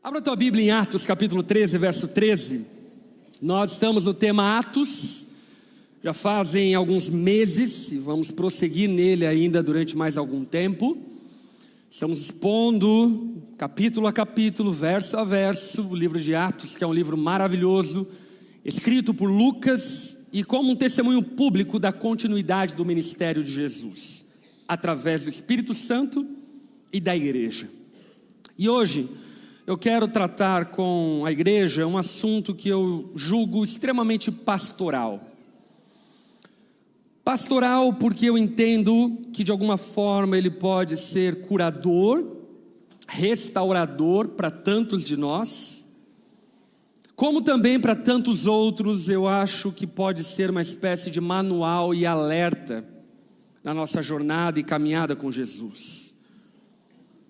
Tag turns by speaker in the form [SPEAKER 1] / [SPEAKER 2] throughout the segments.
[SPEAKER 1] Abra a tua Bíblia em Atos, capítulo 13, verso 13. Nós estamos no tema Atos, já fazem alguns meses, e vamos prosseguir nele ainda durante mais algum tempo. Estamos expondo, capítulo a capítulo, verso a verso, o livro de Atos, que é um livro maravilhoso, escrito por Lucas, e como um testemunho público da continuidade do ministério de Jesus, através do Espírito Santo e da igreja. E hoje eu quero tratar com a igreja um assunto que eu julgo extremamente pastoral. Pastoral porque eu entendo que de alguma forma ele pode ser curador, restaurador para tantos de nós, como também para tantos outros eu acho que pode ser uma espécie de manual e alerta na nossa jornada e caminhada com Jesus.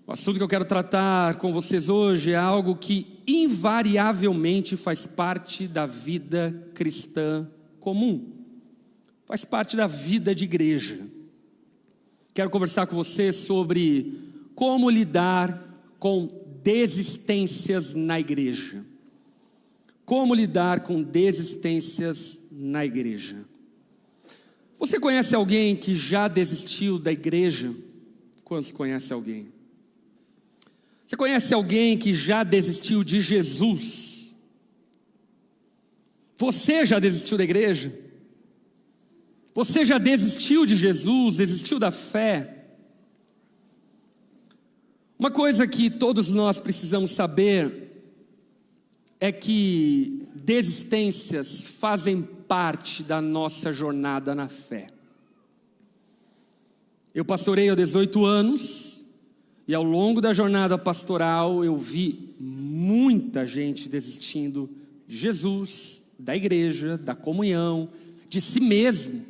[SPEAKER 1] O assunto que eu quero tratar com vocês hoje é algo que invariavelmente faz parte da vida cristã comum, faz parte da vida de igreja. Quero conversar com vocês sobre como lidar com desistências na igreja. Como lidar com desistências na igreja. Você conhece alguém que já desistiu da igreja? Quantos conhecem alguém? Você conhece alguém que já desistiu de Jesus? Você já desistiu da igreja? Você já desistiu de Jesus, desistiu da fé? Uma coisa que todos nós precisamos saber é que desistências fazem parte da nossa jornada na fé. Eu pastoreio há 18 anos e ao longo da jornada pastoral eu vi muita gente desistindo de Jesus, da igreja, da comunhão, de si mesmo.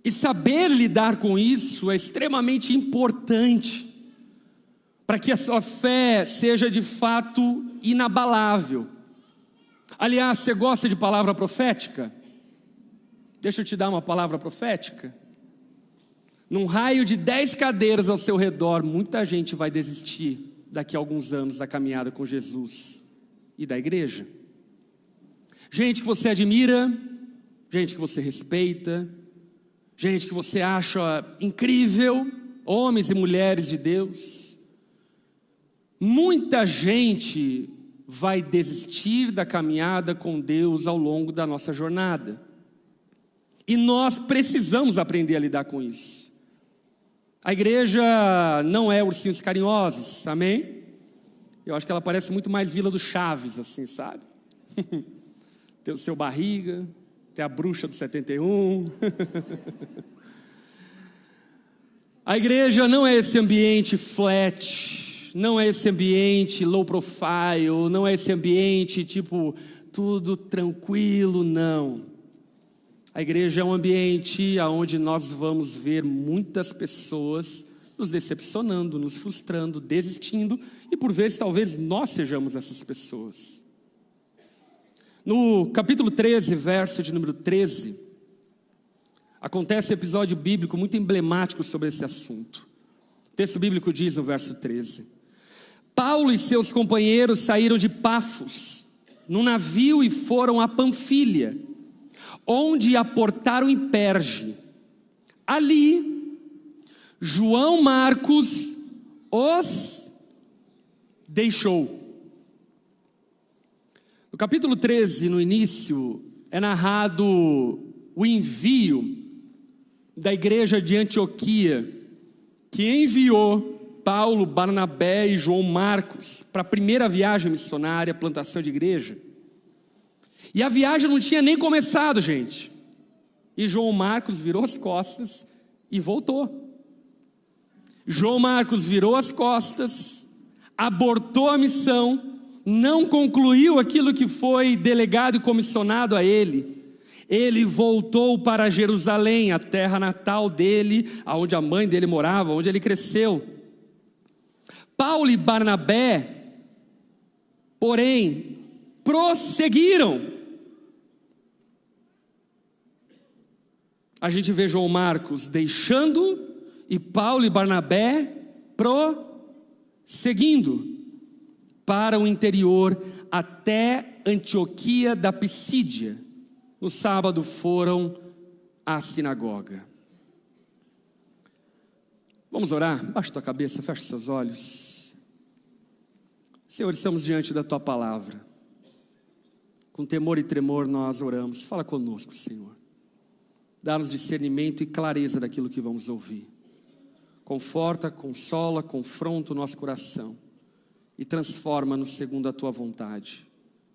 [SPEAKER 1] E saber lidar com isso é extremamente importante para que a sua fé seja de fato inabalável. Aliás, você gosta de palavra profética? Deixa eu te dar uma palavra profética. Num raio de 10 cadeiras ao seu redor, muita gente vai desistir daqui a alguns anos da caminhada com Jesus e da igreja. Gente que você admira, gente que você respeita, gente que você acha incrível, homens e mulheres de Deus. Muita gente vai desistir da caminhada com Deus ao longo da nossa jornada. E nós precisamos aprender a lidar com isso. A igreja não é ursinhos carinhosos, amém? Eu acho que ela parece muito mais Vila do Chaves, assim, sabe? Tem o seu barriga, tem a bruxa do 71. A igreja não é esse ambiente flat, não é esse ambiente low profile, não é esse ambiente tipo tudo tranquilo, não. A igreja é um ambiente onde nós vamos ver muitas pessoas nos decepcionando, nos frustrando, desistindo, e por vezes talvez nós sejamos essas pessoas. No capítulo 13, verso de número 13, acontece um episódio bíblico muito emblemático sobre esse assunto. O texto bíblico diz no verso 13: Paulo e seus companheiros saíram de Pafos, num navio, e foram a Panfília, onde aportaram em Perge. Ali, João Marcos os deixou. No capítulo 13, no início, é narrado o envio da igreja de Antioquia, que enviou Paulo, Barnabé e João Marcos para a primeira viagem missionária, plantação de igreja. E a viagem não tinha nem começado, gente. E João Marcos virou as costas e voltou. João Marcos virou as costas, abortou a missão, não concluiu aquilo que foi delegado e comissionado a ele. Ele voltou para Jerusalém, a terra natal dele, onde a mãe dele morava, onde ele cresceu. Paulo e Barnabé, porém, prosseguiram. A gente vê João Marcos deixando e Paulo e Barnabé prosseguindo. para o interior até Antioquia da Pisídia. No sábado foram à sinagoga. Vamos orar? Baixa tua cabeça, fecha seus olhos. Senhor, estamos diante da tua palavra. Com temor e tremor nós oramos. Fala conosco, Senhor. Dá-nos discernimento e clareza daquilo que vamos ouvir. Conforta, consola, confronta o nosso coração e transforma-nos segundo a tua vontade.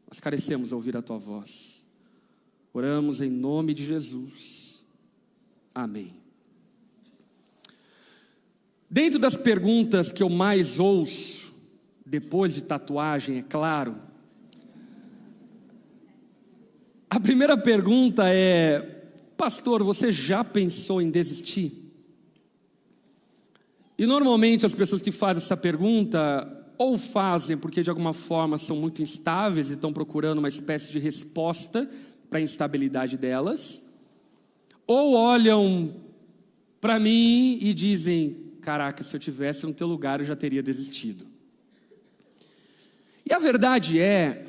[SPEAKER 1] Nós carecemos de ouvir a tua voz. Oramos em nome de Jesus. Amém. Dentro das perguntas que eu mais ouço, depois de tatuagem, é claro, a primeira pergunta é: pastor, você já pensou em desistir? E normalmente as pessoas que fazem essa pergunta ou fazem porque de alguma forma são muito instáveis e estão procurando uma espécie de resposta para a instabilidade delas, ou olham para mim e dizem: caraca, se eu tivesse no teu lugar eu já teria desistido. E a verdade é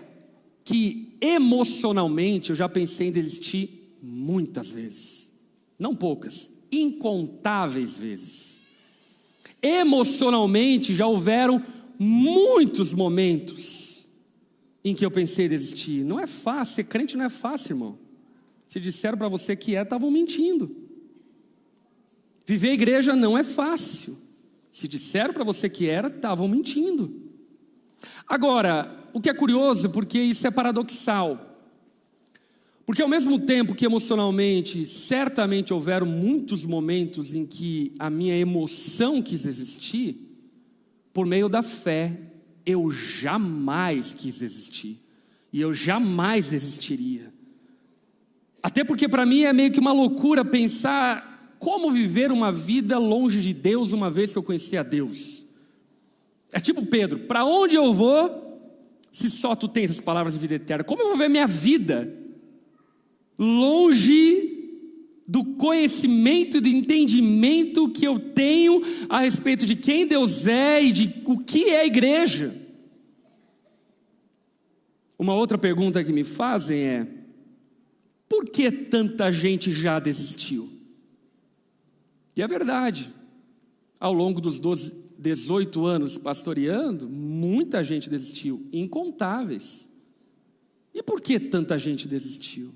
[SPEAKER 1] que emocionalmente eu já pensei em desistir muitas vezes, não poucas, incontáveis vezes. Emocionalmente já houveram muitos momentos em que eu pensei em desistir. Não é fácil, ser crente não é fácil, irmão. Se disseram para você que estavam mentindo. Viver a igreja não é fácil. Se disseram para você que estavam mentindo. Agora, o que é curioso, porque isso é paradoxal. Porque ao mesmo tempo que emocionalmente, certamente houveram muitos momentos em que a minha emoção quis existir, por meio da fé, eu jamais quis existir. E eu jamais desistiria. Até porque para mim é meio que uma loucura pensar como viver uma vida longe de Deus uma vez que eu conheci a Deus. É tipo Pedro: para onde eu vou se só tu tens as palavras de vida eterna? Como eu vou ver minha vida longe do conhecimento e do entendimento que eu tenho a respeito de quem Deus é e de o que é a igreja? Uma outra pergunta que me fazem é: por que tanta gente já desistiu? E é verdade, ao longo dos 18 anos pastoreando, muita gente desistiu, incontáveis. E por que tanta gente desistiu?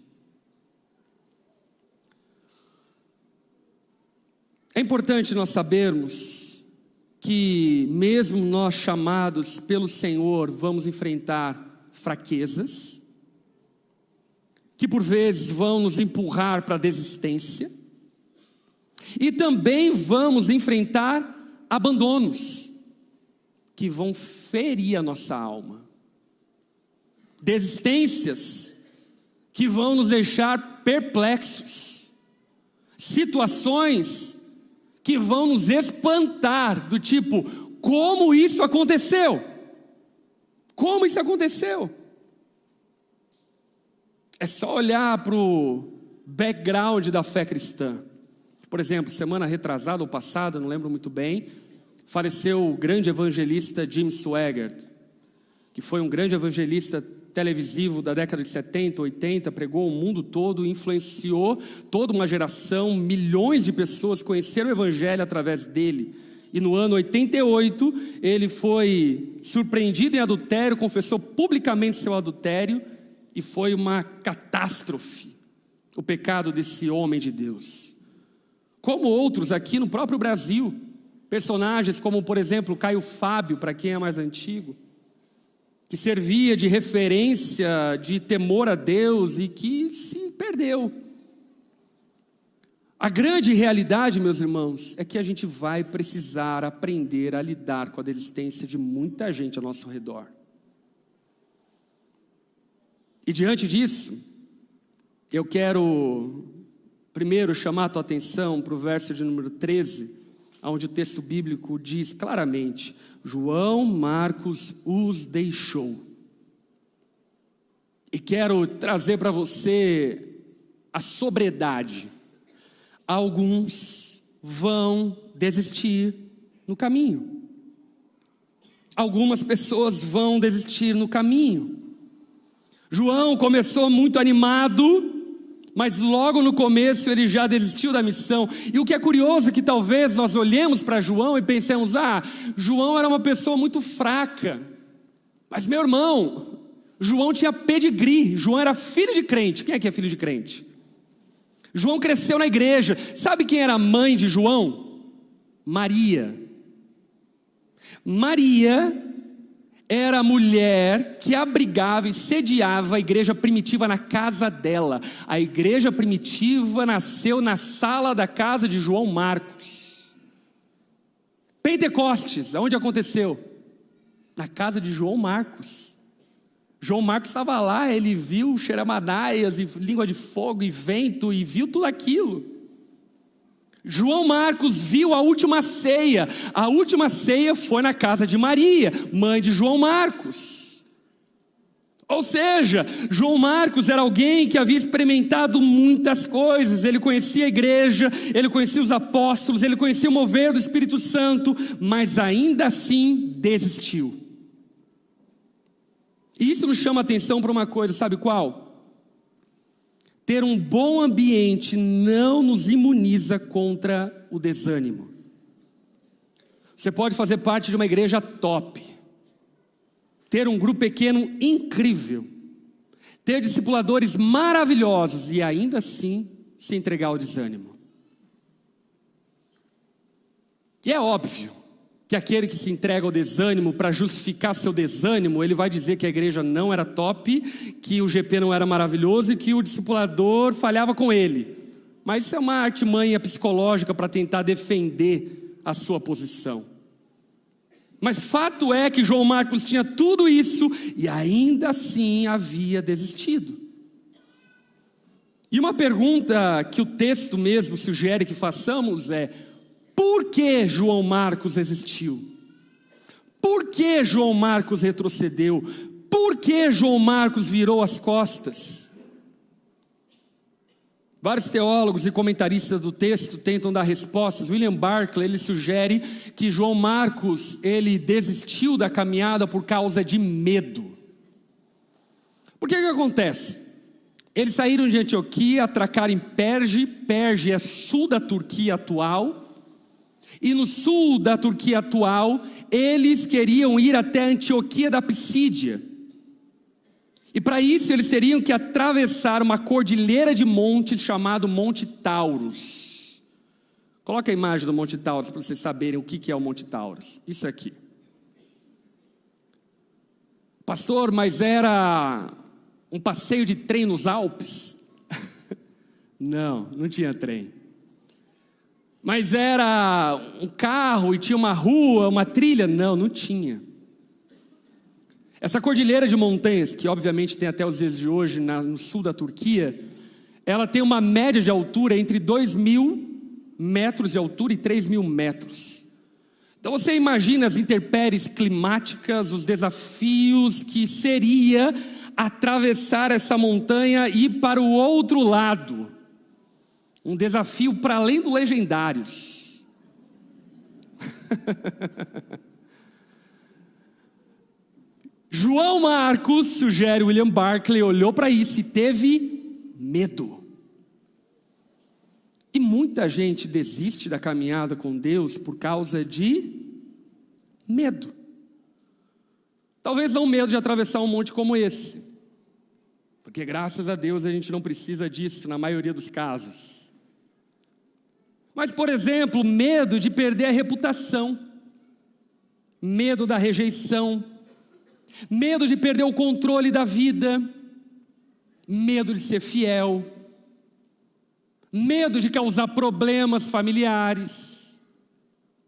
[SPEAKER 1] É importante nós sabermos que mesmo nós chamados pelo Senhor vamos enfrentar fraquezas, que por vezes vão nos empurrar para a desistência, e também vamos enfrentar abandonos, que vão ferir a nossa alma, desistências que vão nos deixar perplexos, situações que vão nos espantar, do tipo: como isso aconteceu? Como isso aconteceu? É só olhar para o background da fé cristã. Por exemplo, semana retrasada ou passada, não lembro muito bem, faleceu o grande evangelista Jim Swaggart, que foi um grande evangelista televisivo da década de 70, 80, pregou o mundo todo, influenciou toda uma geração, milhões de pessoas conheceram o evangelho através dele. E no ano 88, ele foi surpreendido em adultério, confessou publicamente seu adultério, e foi uma catástrofe o pecado desse homem de Deus. Como outros aqui no próprio Brasil, personagens como, por exemplo, Caio Fábio, para quem é mais antigo, que servia de referência, de temor a Deus e que se perdeu. A grande realidade, meus irmãos, é que a gente vai precisar aprender a lidar com a desistência de muita gente ao nosso redor. E diante disso, eu quero primeiro chamar a tua atenção para o verso de número 13, onde o texto bíblico diz claramente: João Marcos os deixou. E quero trazer para você a sobriedade. Alguns vão desistir no caminho. algumas pessoas vão desistir no caminho. João começou muito animado, mas logo no começo ele já desistiu da missão. E o que é curioso é que talvez nós olhemos para João e pensemos: João era uma pessoa muito fraca. Mas meu irmão, João tinha pedigree, João era filho de crente. Quem é que é filho de crente? João cresceu na igreja. Sabe quem era a mãe de João? Maria. Maria era a mulher que abrigava e sediava a igreja primitiva na casa dela. A igreja primitiva nasceu na sala da casa de João Marcos. Pentecostes, aonde aconteceu? Na casa de João Marcos. João Marcos estava lá, ele viu xeramanaias e língua de fogo e vento e viu tudo aquilo. João Marcos viu a última ceia. A última ceia foi na casa de Maria, mãe de João Marcos. Ou seja, João Marcos era alguém que havia experimentado muitas coisas. Ele conhecia a igreja, ele conhecia os apóstolos, ele conhecia o mover do Espírito Santo, mas ainda assim desistiu. E isso nos chama a atenção para uma coisa, sabe qual? Ter um bom ambiente não nos imuniza contra o desânimo. Você pode fazer parte de uma igreja top, ter um grupo pequeno incrível, ter discipuladores maravilhosos e ainda assim se entregar ao desânimo. E é óbvio que aquele que se entrega ao desânimo para justificar seu desânimo, ele vai dizer que a igreja não era top, que o GP não era maravilhoso e que o discipulador falhava com ele. Mas isso é uma artimanha psicológica para tentar defender a sua posição. Mas fato é que João Marcos tinha tudo isso e ainda assim havia desistido. E uma pergunta que o texto mesmo sugere que façamos é: por que João Marcos existiu? Por que João Marcos retrocedeu? Por que João Marcos virou as costas? Vários teólogos e comentaristas do texto tentam dar respostas. William Barclay, ele sugere que João Marcos, ele desistiu da caminhada por causa de medo. Por que acontece? Eles saíram de Antioquia, atracaram em Perge. Perge é sul da Turquia atual. E no sul da Turquia atual, eles queriam ir até Antioquia da Pisídia. E para isso eles teriam que atravessar uma cordilheira de montes chamado Monte Taurus. Coloca a imagem do Monte Taurus para vocês saberem o que é o Monte Taurus. Isso aqui. Pastor, mas era um passeio de trem nos Alpes? Não, não tinha trem. Mas era um carro e tinha uma rua, uma trilha? Não, não tinha. Essa cordilheira de montanhas, que obviamente tem até os dias de hoje no sul da Turquia, ela tem uma média de altura entre 2.000 metros de altura e 3.000 metros. Então você imagina as intempéries climáticas, os desafios que seria atravessar essa montanha e ir para o outro lado. Um desafio para além do legendários. João Marcos, sugere William Barclay, olhou para isso e teve medo. E muita gente desiste da caminhada com Deus por causa de medo. Talvez não medo de atravessar um monte como esse, porque graças a Deus a gente não precisa disso na maioria dos casos. Mas, por exemplo, medo de perder a reputação, medo da rejeição, medo de perder o controle da vida, medo de ser fiel, medo de causar problemas familiares,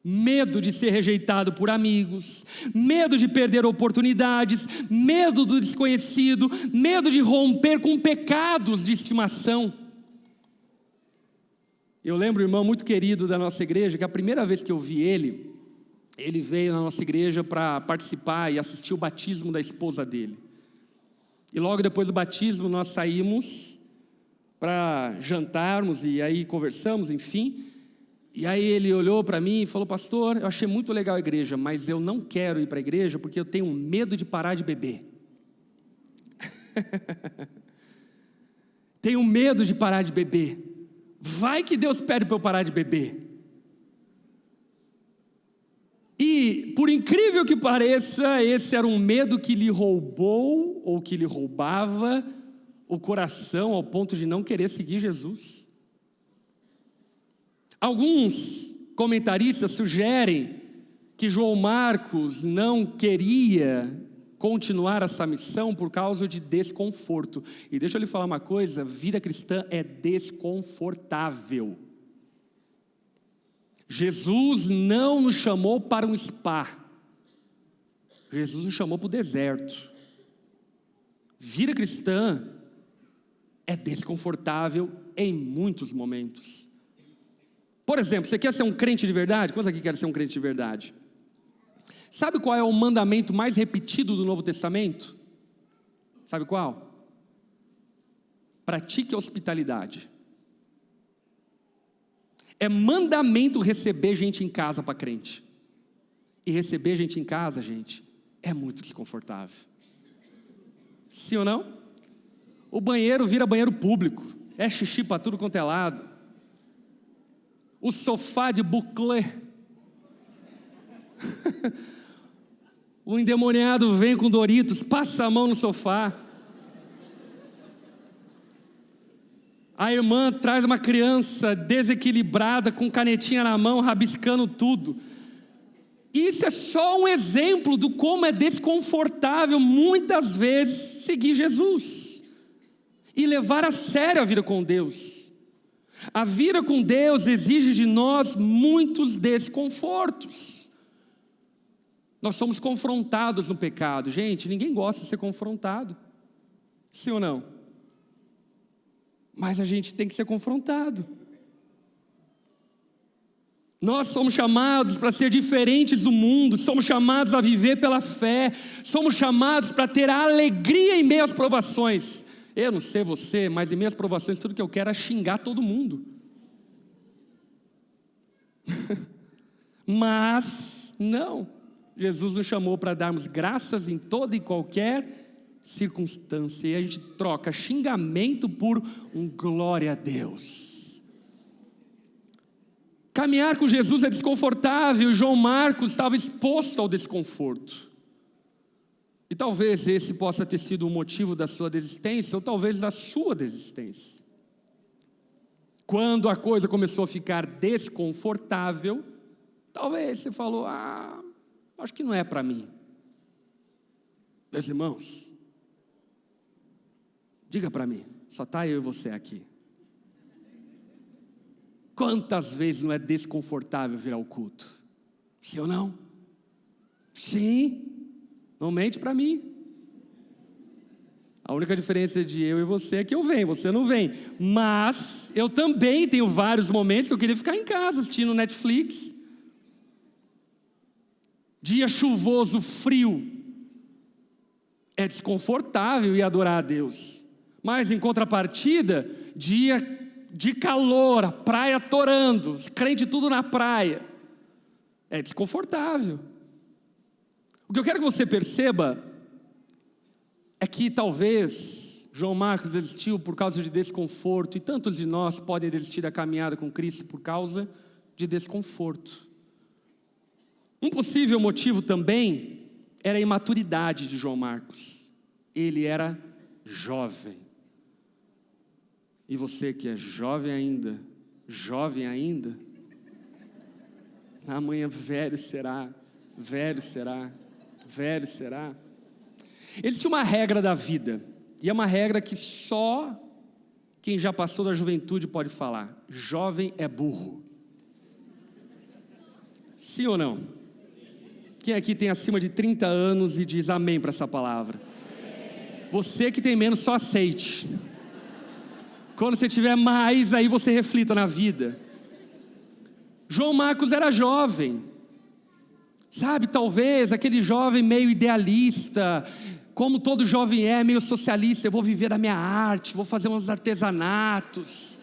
[SPEAKER 1] medo de ser rejeitado por amigos, medo de perder oportunidades, medo do desconhecido, medo de romper com pecados de estimação. Eu lembro um irmão muito querido da nossa igreja, que a primeira vez que eu vi ele veio na nossa igreja para participar e assistir o batismo da esposa dele. E logo depois do batismo nós saímos para jantarmos e aí conversamos, enfim. E aí ele olhou para mim e falou: pastor, eu achei muito legal a igreja, mas eu não quero ir para a igreja porque eu tenho medo de parar de beber. Tenho medo de parar de beber. Vai que Deus pede para eu parar de beber. E, por incrível que pareça, esse era um medo que lhe roubou, ou que lhe roubava, o coração ao ponto de não querer seguir Jesus. Alguns comentaristas sugerem que João Marcos não queria continuar essa missão por causa de desconforto. E deixa eu lhe falar uma coisa: vida cristã é desconfortável. Jesus não nos chamou para um spa. Jesus nos chamou para o deserto. Vida cristã é desconfortável em muitos momentos. Por exemplo, você quer ser um crente de verdade? Quantos aqui querem ser um crente de verdade? Sabe qual é o mandamento mais repetido do Novo Testamento? Sabe qual? Pratique a hospitalidade. É mandamento receber gente em casa para crente. E receber gente em casa, gente, é muito desconfortável. Sim ou não? O banheiro vira banheiro público. É xixi para tudo quanto é lado. O sofá de buclé. O endemoniado vem com Doritos, passa a mão no sofá. A irmã traz uma criança desequilibrada, com canetinha na mão, rabiscando tudo. Isso é só um exemplo do como é desconfortável, muitas vezes, seguir Jesus. E levar a sério a vida com Deus. A vida com Deus exige de nós muitos desconfortos. Nós somos confrontados no pecado. Gente, ninguém gosta de ser confrontado. Sim ou não? Mas a gente tem que ser confrontado. Nós somos chamados para ser diferentes do mundo, somos chamados a viver pela fé, somos chamados para ter a alegria em meio às provações. Eu não sei você, mas em meio às provações tudo que eu quero é xingar todo mundo. Mas não, Jesus nos chamou para darmos graças em toda e qualquer circunstância, e a gente troca xingamento por um glória a Deus. Caminhar com Jesus é desconfortável, e João Marcos estava exposto ao desconforto. E talvez esse possa ter sido o motivo da sua desistência, ou talvez da sua desistência. Quando a coisa começou a ficar desconfortável, talvez você falou: acho que não é para mim. Meus irmãos, diga para mim, só está eu e você aqui. Quantas vezes não é desconfortável vir ao culto? Sim ou não? Sim, não mente para mim. A única diferença de eu e você é que eu venho, você não vem. Mas eu também tenho vários momentos que eu queria ficar em casa assistindo Netflix. Dia chuvoso, frio. É desconfortável ir adorar a Deus. Mas em contrapartida, dia de calor, a praia torando, os crentes tudo na praia. É desconfortável. O que eu quero que você perceba é que talvez João Marcos desistiu por causa de desconforto, e tantos de nós podem desistir da caminhada com Cristo por causa de desconforto. Um possível motivo também era a imaturidade de João Marcos. Ele era jovem. E você que é jovem ainda, amanhã velho será. Existe uma regra da vida, e é uma regra que só quem já passou da juventude pode falar: jovem é burro. Sim ou não? Quem aqui tem acima de 30 anos e diz amém para essa palavra? Você que tem menos, só aceite. Quando você tiver mais, aí você reflita na vida. João Marcos era jovem. Sabe, talvez aquele jovem meio idealista, como todo jovem é, meio socialista. Eu vou viver da minha arte, vou fazer uns artesanatos.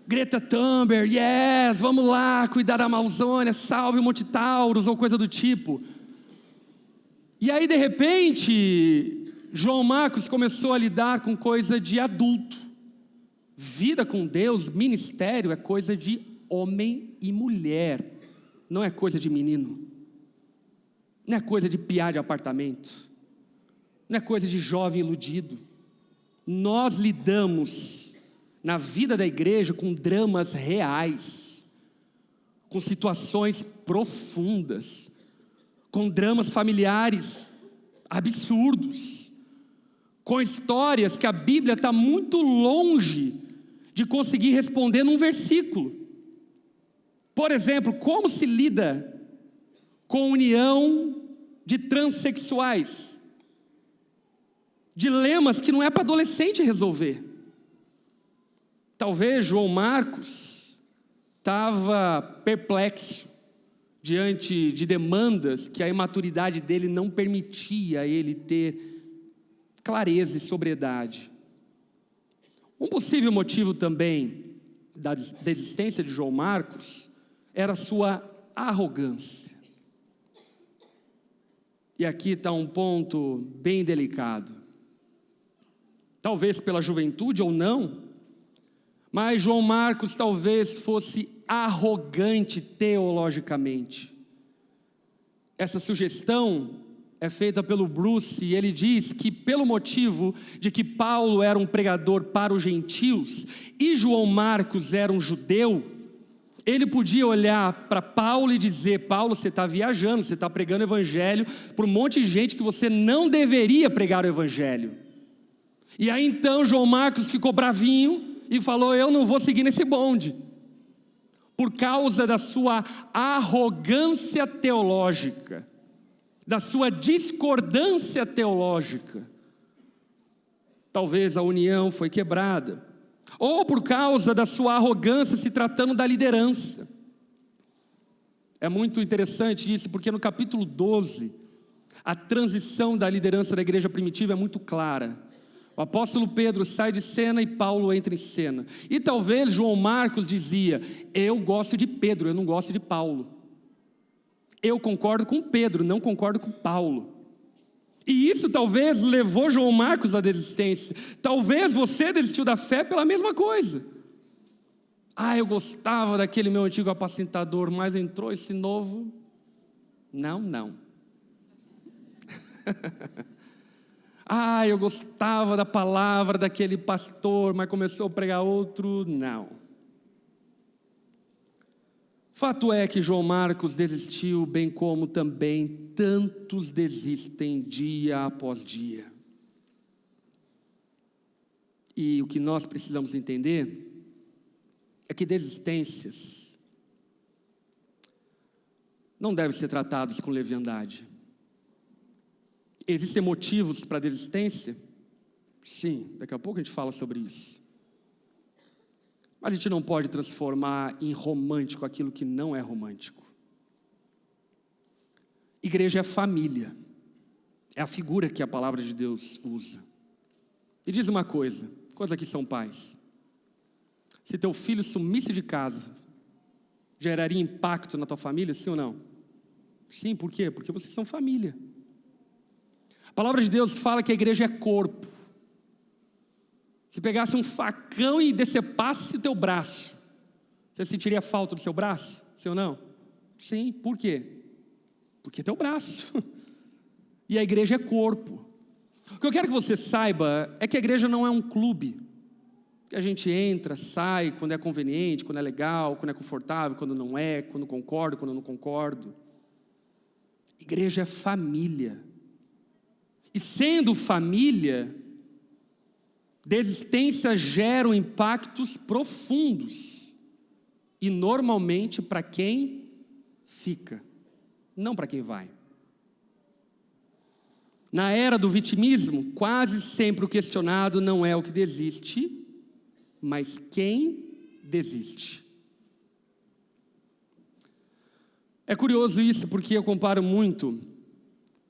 [SPEAKER 1] Greta Thunberg, yes, vamos lá, cuidar da Amazônia, salve o Monte Taurus, ou coisa do tipo. E aí, de repente, João Marcos começou a lidar com coisa de adulto. Vida com Deus, ministério, é coisa de homem e mulher, não é coisa de menino, não é coisa de piá de apartamento, não é coisa de jovem iludido. Nós lidamos na vida da igreja com dramas reais, com situações profundas, com dramas familiares absurdos, com histórias que a Bíblia está muito longe de conseguir responder num versículo. Por exemplo, como se lida com união de transexuais? Dilemas que não é para adolescente resolver. Talvez João Marcos estava perplexo diante de demandas que a imaturidade dele não permitia ele ter clareza e sobriedade. Um possível motivo também da desistência de João Marcos era a sua arrogância. E aqui está um ponto bem delicado. Talvez pela juventude ou não, mas João Marcos talvez fosse arrogante teologicamente. Essa sugestão é feita pelo Bruce, e ele diz que pelo motivo de que Paulo era um pregador para os gentios e João Marcos era um judeu, ele podia olhar para Paulo e dizer: Paulo, você está viajando, você está pregando o evangelho para um monte de gente que você não deveria pregar o evangelho. E aí então João Marcos ficou bravinho e falou: eu não vou seguir nesse bonde, por causa da sua arrogância teológica, da sua discordância teológica. Talvez a união foi quebrada, ou por causa da sua arrogância se tratando da liderança. É muito interessante isso, porque no capítulo 12, a transição da liderança da igreja primitiva é muito clara. O apóstolo Pedro sai de cena e Paulo entra em cena. E talvez João Marcos dizia: eu gosto de Pedro, eu não gosto de Paulo. Eu concordo com Pedro, não concordo com Paulo. E isso talvez levou João Marcos à desistência. Talvez você desistiu da fé pela mesma coisa. Eu gostava daquele meu antigo apacentador, mas entrou esse novo. Não. Eu gostava da palavra daquele pastor, mas começou a pregar outro. Não. Fato é que João Marcos desistiu, bem como também tantos desistem dia após dia. E o que nós precisamos entender é que desistências não devem ser tratadas com leviandade. Existem motivos para a desistência? Sim, daqui a pouco a gente fala sobre isso. Mas a gente não pode transformar em romântico aquilo que não é romântico. Igreja é família. É a figura que a palavra de Deus usa. E diz uma coisa, quantos aqui são pais? Se teu filho sumisse de casa, geraria impacto na tua família, sim ou não? Sim, por quê? Porque vocês são família. A palavra de Deus fala que a igreja é corpo. Se pegasse um facão e decepasse o teu braço, você sentiria falta do seu braço? Sim ou não? Sim, por quê? Porque é teu braço. E a igreja é corpo. O que eu quero que você saiba é que a igreja não é um clube, que a gente entra, sai quando é conveniente, quando é legal, quando é confortável, quando não é, quando concordo, quando não concordo. Igreja é família. E sendo família, desistências geram impactos profundos. E normalmente para quem fica, não para quem vai. Na era do vitimismo, quase sempre o questionado não é o que desiste, mas quem desiste. É curioso isso, porque eu comparo muito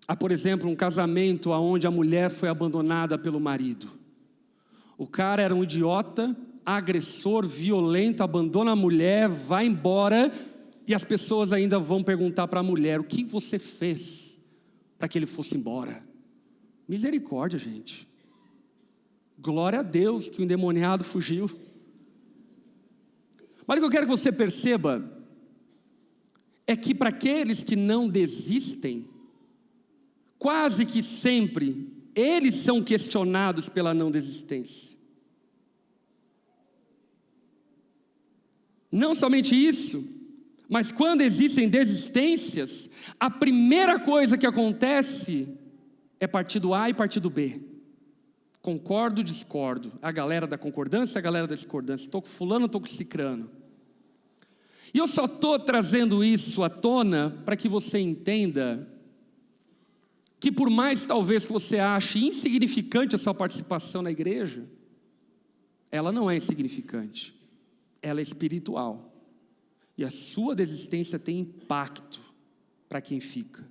[SPEAKER 1] a, por exemplo, um casamento onde a mulher foi abandonada pelo marido. O cara era um idiota, agressor, violento, abandona a mulher, vai embora, e as pessoas ainda vão perguntar para a mulher: o que você fez para que ele fosse embora? Misericórdia, gente. Glória a Deus que o endemoniado fugiu. Mas o que eu quero que você perceba é que para aqueles que não desistem, quase que sempre eles são questionados pela não desistência. Não somente isso, mas quando existem desistências, a primeira coisa que acontece é partido A e partido B. Concordo, discordo. A galera da concordância, a galera da discordância. Estou com fulano, estou com cicrano. E eu só estou trazendo isso à tona para que você entenda que por mais talvez que você ache insignificante a sua participação na igreja, ela não é insignificante. Ela é espiritual. E a sua desistência tem impacto para quem fica.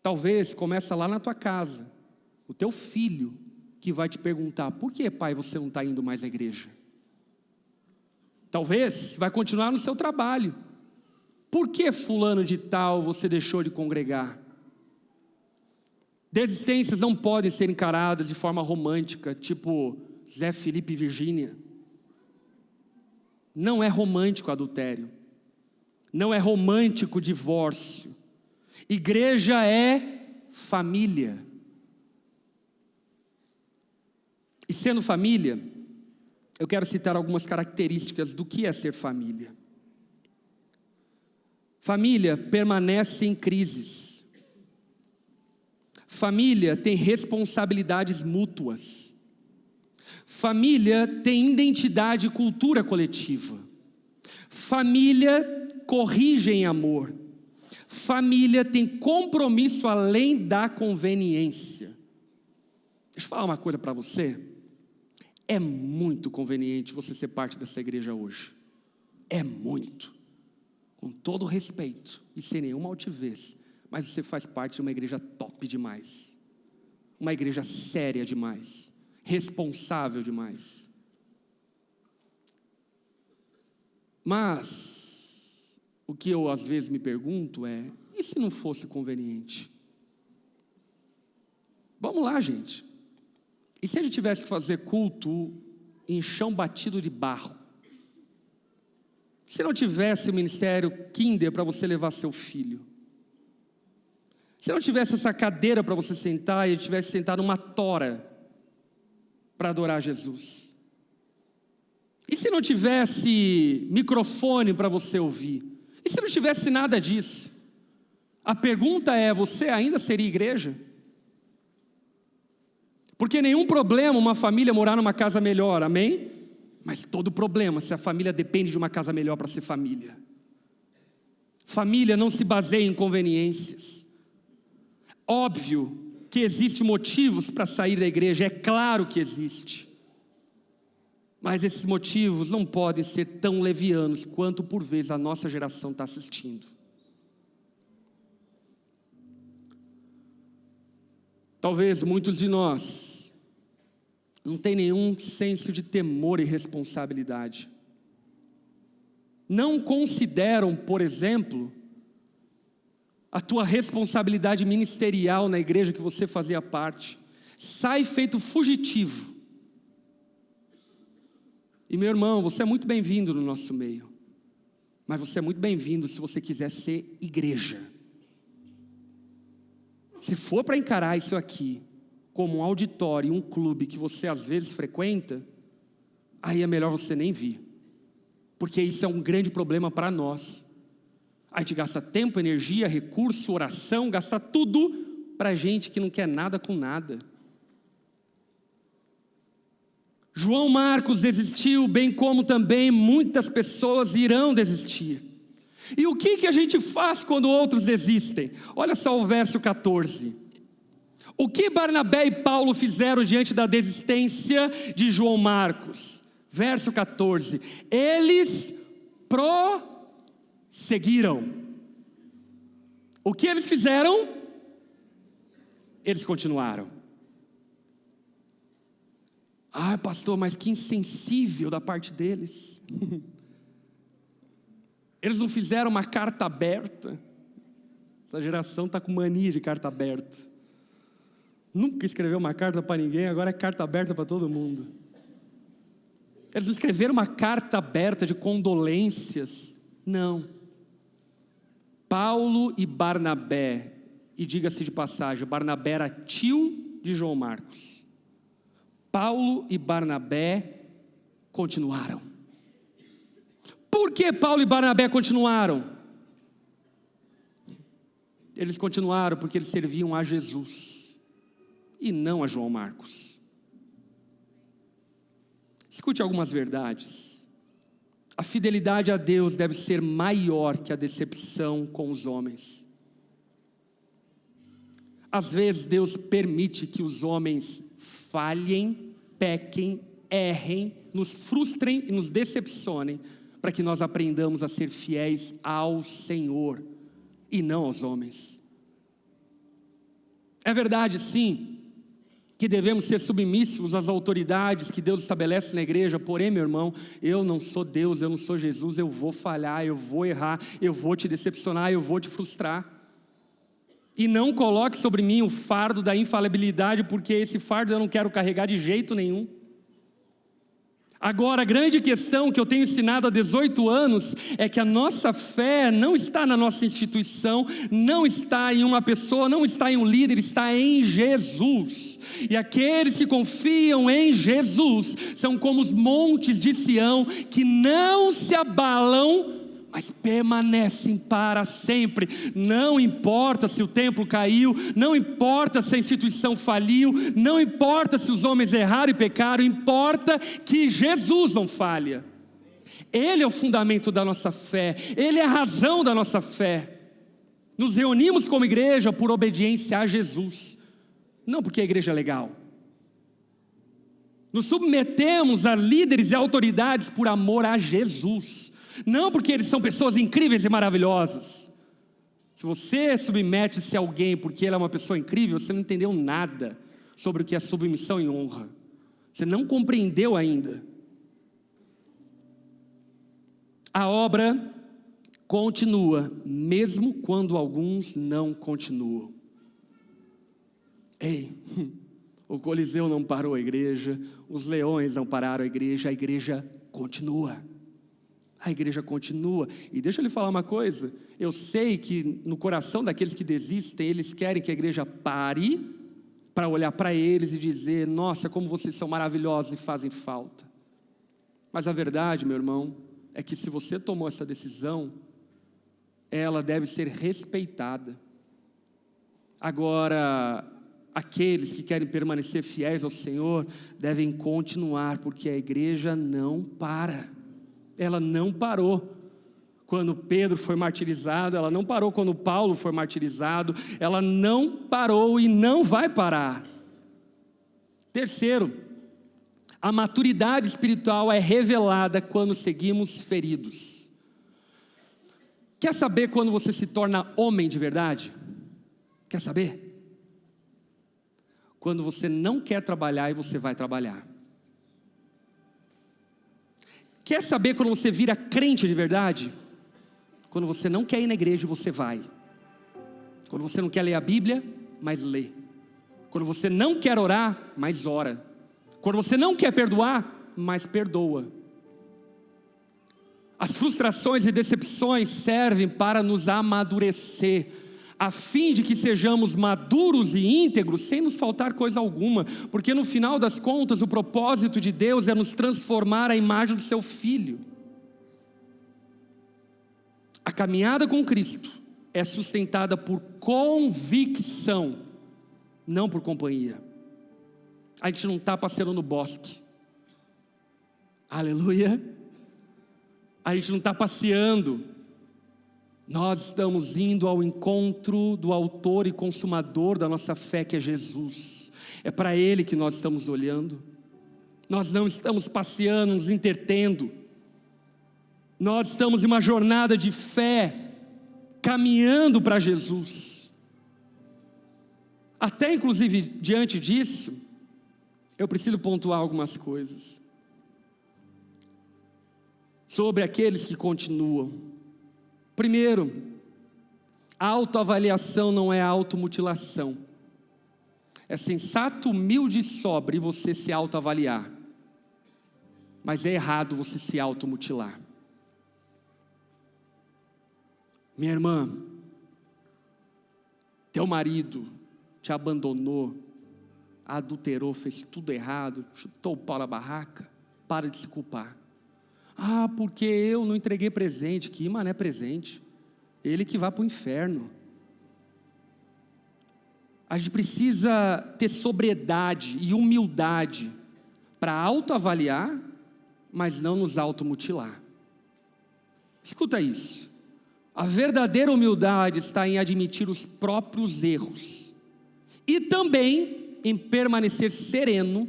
[SPEAKER 1] Talvez começa lá na tua casa. O teu filho que vai te perguntar: por que, pai, você não está indo mais à igreja? Talvez vai continuar no seu trabalho. Por que fulano de tal você deixou de congregar? Desistências não podem ser encaradas de forma romântica, tipo Zé Felipe e Virgínia. Não é romântico adultério. Não é romântico divórcio. Igreja é família. E sendo família, eu quero citar algumas características do que é ser família. Família permanece em crises. Família tem responsabilidades mútuas. Família tem identidade e cultura coletiva. Família corrige em amor. Família tem compromisso além da conveniência. Deixa eu falar uma coisa para você. É muito conveniente você ser parte dessa igreja hoje. É muito. Com todo respeito e sem nenhuma altivez. Mas você faz parte de uma igreja top demais. Uma igreja séria demais. Responsável demais. Mas o que eu às vezes me pergunto é: e se não fosse conveniente? Vamos lá, gente. E se a gente tivesse que fazer culto em chão batido de barro? Se não tivesse o ministério Kinder para você levar seu filho? Se não tivesse essa cadeira para você sentar e a gente tivesse sentado numa tora para adorar Jesus? E se não tivesse microfone para você ouvir? E se não tivesse nada disso? A pergunta é: você ainda seria igreja? Porque nenhum problema uma família morar numa casa melhor, amém? Mas todo problema se a família depende de uma casa melhor para ser família. Família não se baseia em conveniências. Óbvio que existem motivos para sair da igreja, é claro que existe. Mas esses motivos não podem ser tão levianos quanto por vezes a nossa geração está assistindo. Talvez muitos de nós não tenham nenhum senso de temor e responsabilidade. Não consideram, por exemplo, a tua responsabilidade ministerial na igreja que você fazia parte. Sai feito fugitivo. E meu irmão, você é muito bem-vindo no nosso meio. Mas você é muito bem-vindo se você quiser ser igreja. Se for para encarar isso aqui como um auditório, um clube que você às vezes frequenta, aí é melhor você nem vir. Porque isso é um grande problema para nós. A gente gasta tempo, energia, recurso, oração, gasta tudo para gente que não quer nada com nada. João Marcos desistiu, bem como também muitas pessoas irão desistir. E o que a gente faz quando outros desistem? Olha só o verso 14. O que Barnabé e Paulo fizeram diante da desistência de João Marcos? Verso 14. Eles prosseguiram. O que eles fizeram? Eles continuaram. Ah, pastor, mas que insensível da parte deles. Eles não fizeram uma carta aberta. Essa geração está com mania de carta aberta. Nunca escreveu uma carta para ninguém, agora é carta aberta para todo mundo. Eles não escreveram uma carta aberta de condolências. Não. Paulo e Barnabé, e diga-se de passagem, Barnabé era tio de João Marcos. Paulo e Barnabé continuaram. Por que Paulo e Barnabé continuaram? Eles continuaram porque eles serviam a Jesus e não a João Marcos. Escute algumas verdades. A fidelidade a Deus deve ser maior que a decepção com os homens. Às vezes Deus permite que os homens falhem, pequem, errem, nos frustrem e nos decepcionem, para que nós aprendamos a ser fiéis ao Senhor e não aos homens. É verdade, sim, que devemos ser submissos às autoridades que Deus estabelece na igreja. Porém, meu irmão, eu não sou Deus, eu não sou Jesus, eu vou falhar, eu vou errar, eu vou te decepcionar, eu vou te frustrar. E não coloque sobre mim o fardo da infalibilidade, porque esse fardo eu não quero carregar de jeito nenhum. Agora, a grande questão que eu tenho ensinado há 18 anos é que a nossa fé não está na nossa instituição, não está em uma pessoa, não está em um líder, está em Jesus. E aqueles que confiam em Jesus são como os montes de Sião, que não se abalam, mas permanecem para sempre. Não importa se o templo caiu, não importa se a instituição faliu, não importa se os homens erraram e pecaram, importa que Jesus não falha. Ele é o fundamento da nossa fé, Ele é a razão da nossa fé. Nos reunimos como igreja por obediência a Jesus, não porque a igreja é legal. Nos submetemos a líderes e autoridades por amor a Jesus, não porque eles são pessoas incríveis e maravilhosas. Se você submete-se a alguém porque ele é uma pessoa incrível, você não entendeu nada sobre o que é submissão e honra. Você não compreendeu ainda. A obra continua, mesmo quando alguns não continuam. Ei, o Coliseu não parou a igreja, os leões não pararam a igreja continua. A igreja continua. E deixa eu lhe falar uma coisa, eu sei que no coração daqueles que desistem, eles querem que a igreja pare para olhar para eles e dizer: nossa, como vocês são maravilhosos e fazem falta. Mas a verdade, meu irmão, é que se você tomou essa decisão, ela deve ser respeitada. Agora, aqueles que querem permanecer fiéis ao Senhor devem continuar, porque a igreja não para. Ela não parou quando Pedro foi martirizado, ela não parou quando Paulo foi martirizado, ela não parou e não vai parar. Terceiro, a maturidade espiritual é revelada quando seguimos feridos. Quer saber quando você se torna homem de verdade? Quer saber? Quando você não quer trabalhar e você vai trabalhar. Quer saber quando você vira crente de verdade? Quando você não quer ir na igreja, você vai. Quando você não quer ler a Bíblia, mas lê. Quando você não quer orar, mas ora. Quando você não quer perdoar, mas perdoa. As frustrações e decepções servem para nos amadurecer, a fim de que sejamos maduros e íntegros, sem nos faltar coisa alguma, porque no final das contas, o propósito de Deus é nos transformar à imagem do seu Filho. A caminhada com Cristo é sustentada por convicção, não por companhia. A gente não está passeando no bosque, aleluia, a gente não está passeando. Nós estamos indo ao encontro do autor e consumador da nossa fé, que é Jesus. É para Ele que nós estamos olhando. Nós não estamos passeando, nos entretendo. Nós estamos em uma jornada de fé, caminhando para Jesus. Até inclusive diante disso, eu preciso pontuar algumas coisas sobre aqueles que continuam. Primeiro, a autoavaliação não é automutilação. É sensato, humilde e sóbrio você se autoavaliar, mas é errado você se automutilar. Minha irmã, teu marido te abandonou, adulterou, fez tudo errado, chutou o pau na barraca, para de se culpar. Ah, porque eu não entreguei presente. Que mané presente? Ele que vai para o inferno. A gente precisa ter sobriedade e humildade para autoavaliar, mas não nos automutilar. Escuta isso. A verdadeira humildade está em admitir os próprios erros e também em permanecer sereno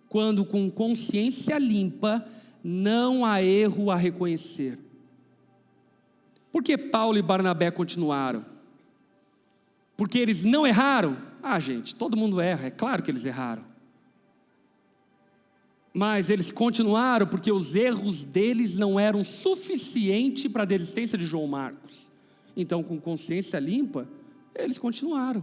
[SPEAKER 1] quando com consciência limpa não há erro a reconhecer. Por que Paulo e Barnabé continuaram? Porque eles não erraram? Ah, gente, todo mundo erra, é claro que eles erraram. Mas eles continuaram porque os erros deles não eram suficientes para a desistência de João Marcos. Então, com consciência limpa, eles continuaram.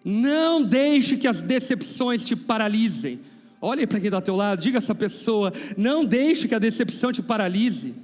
[SPEAKER 1] Não deixe que as decepções te paralisem. Olhe para quem está ao teu lado, diga a essa pessoa: não deixe que a decepção te paralise.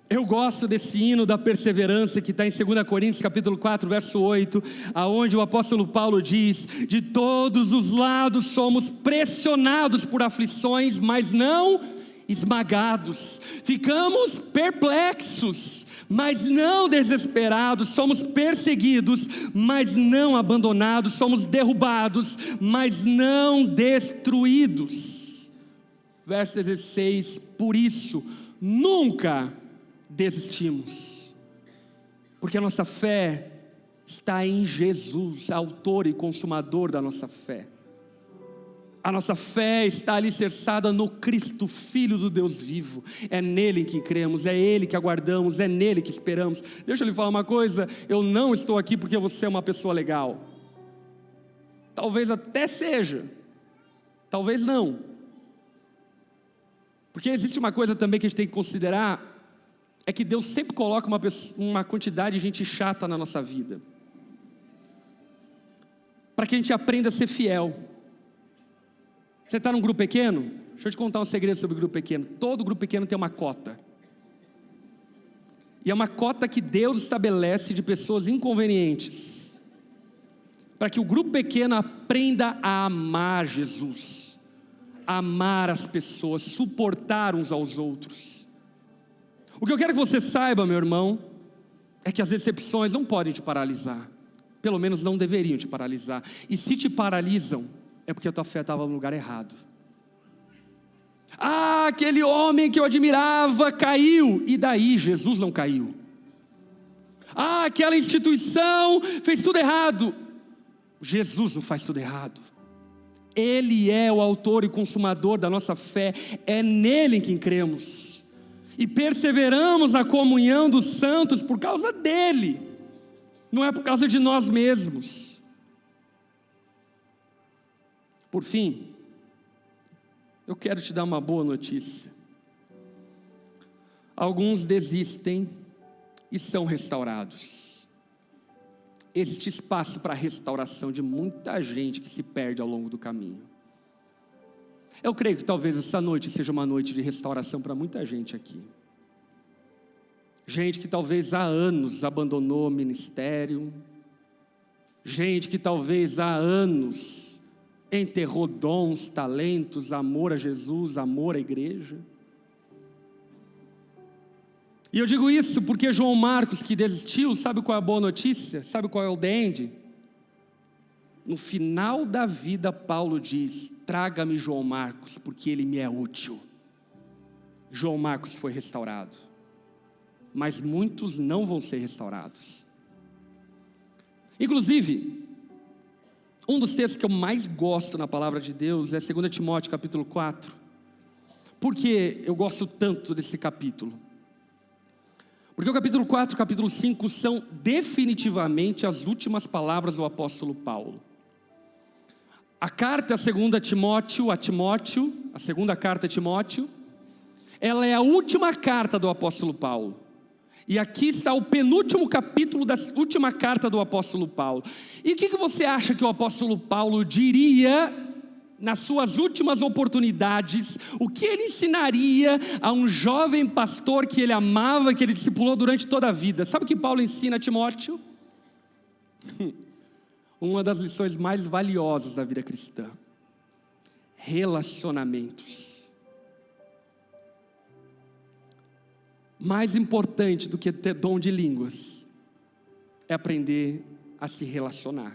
[SPEAKER 1] Eu gosto desse hino da perseverança que está em 2 Coríntios capítulo 4, verso 8, aonde o apóstolo Paulo diz: de todos os lados somos pressionados por aflições, mas não esmagados, ficamos perplexos, mas não desesperados, somos perseguidos, mas não abandonados, somos derrubados, mas não destruídos. Verso 16, por isso, nunca desistimos, porque a nossa fé está em Jesus, autor e consumador da nossa fé. A nossa fé está alicerçada no Cristo, Filho do Deus vivo. É nele que cremos, é ele que aguardamos, é nele que esperamos. Deixa eu lhe falar uma coisa: eu não estou aqui porque você é uma pessoa legal. Talvez até seja, talvez não. Porque existe uma coisa também que a gente tem que considerar, é que Deus sempre coloca uma quantidade de gente chata na nossa vida, para que a gente aprenda a ser fiel. Você está num grupo pequeno? Deixa eu te contar um segredo sobre grupo pequeno. Todo grupo pequeno tem uma cota. E é uma cota que Deus estabelece de pessoas inconvenientes, para que o grupo pequeno aprenda a amar Jesus, a amar as pessoas, suportar uns aos outros. O que eu quero que você saiba, meu irmão, é que as decepções não podem te paralisar. Pelo menos não deveriam te paralisar. E se te paralisam, é porque a tua fé estava no lugar errado. Ah, aquele homem que eu admirava caiu. E daí? Jesus não caiu. Ah, aquela instituição fez tudo errado. Jesus não faz tudo errado. Ele é o autor e consumador da nossa fé. É nele em quem cremos. E perseveramos na comunhão dos santos por causa dele. Não é por causa de nós mesmos. Por fim, eu quero te dar uma boa notícia. Alguns desistem e são restaurados. Existe espaço para a restauração de muita gente que se perde ao longo do caminho. Eu creio que talvez essa noite seja uma noite de restauração para muita gente aqui. Gente que talvez há anos abandonou o ministério. Gente que talvez há anos enterrou dons, talentos, amor a Jesus, amor à igreja. E eu digo isso porque João Marcos, que desistiu, sabe qual é a boa notícia? Sabe qual é o the end? No final da vida, Paulo diz: traga-me João Marcos, porque ele me é útil. João Marcos foi restaurado, mas muitos não vão ser restaurados. Inclusive, um dos textos que eu mais gosto na palavra de Deus é 2 Timóteo capítulo 4. Por que eu gosto tanto desse capítulo? Porque o capítulo 4 e o capítulo 5 são definitivamente as últimas palavras do apóstolo Paulo. A carta a segunda Timóteo, a segunda carta a Timóteo, ela é a última carta do apóstolo Paulo. E aqui está o penúltimo capítulo da última carta do apóstolo Paulo. E o que você acha que o apóstolo Paulo diria nas suas últimas oportunidades? O que ele ensinaria a um jovem pastor que ele amava, que ele discipulou durante toda a vida? Sabe o que Paulo ensina a Timóteo? Uma das lições mais valiosas da vida cristã: relacionamentos. Mais importante do que ter dom de línguas é aprender a se relacionar.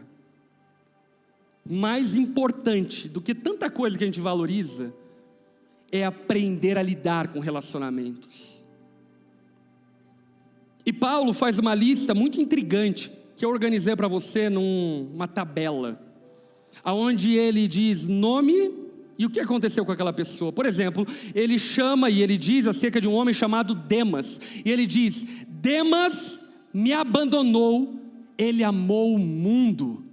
[SPEAKER 1] Mais importante do que tanta coisa que a gente valoriza é aprender a lidar com relacionamentos. E Paulo faz uma lista muito intrigante que eu organizei para você numa tabela, aonde ele diz nome e o que aconteceu com aquela pessoa. Por exemplo, ele chama e ele diz acerca de um homem chamado Demas, e ele diz: Demas me abandonou, ele amou o mundo.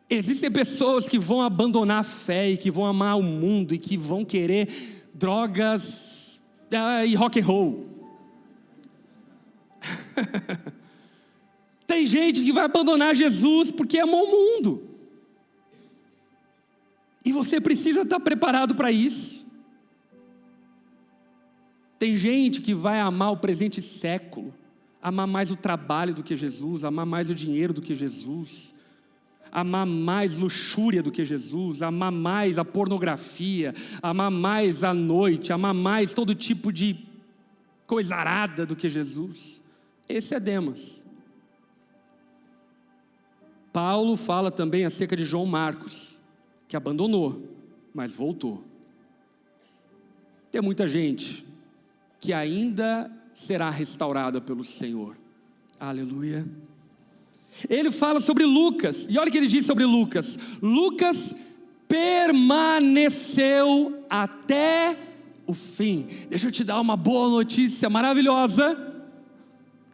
[SPEAKER 1] Existem pessoas que vão abandonar a fé e que vão amar o mundo e que vão querer drogas e rock and roll. Tem gente que vai abandonar Jesus porque amou o mundo. E você precisa estar preparado para isso. Tem gente que vai amar o presente século, amar mais o trabalho do que Jesus, amar mais o dinheiro do que Jesus, amar mais luxúria do que Jesus, amar mais a pornografia, amar mais a noite, amar mais todo tipo de coisa arada do que Jesus. Esse é Demas. Paulo fala também acerca de João Marcos, que abandonou, mas voltou. Tem muita gente que ainda será restaurada pelo Senhor. Aleluia. Ele fala sobre Lucas, e olha o que ele diz sobre Lucas: Lucas permaneceu até o fim. Deixa eu te dar uma boa notícia maravilhosa.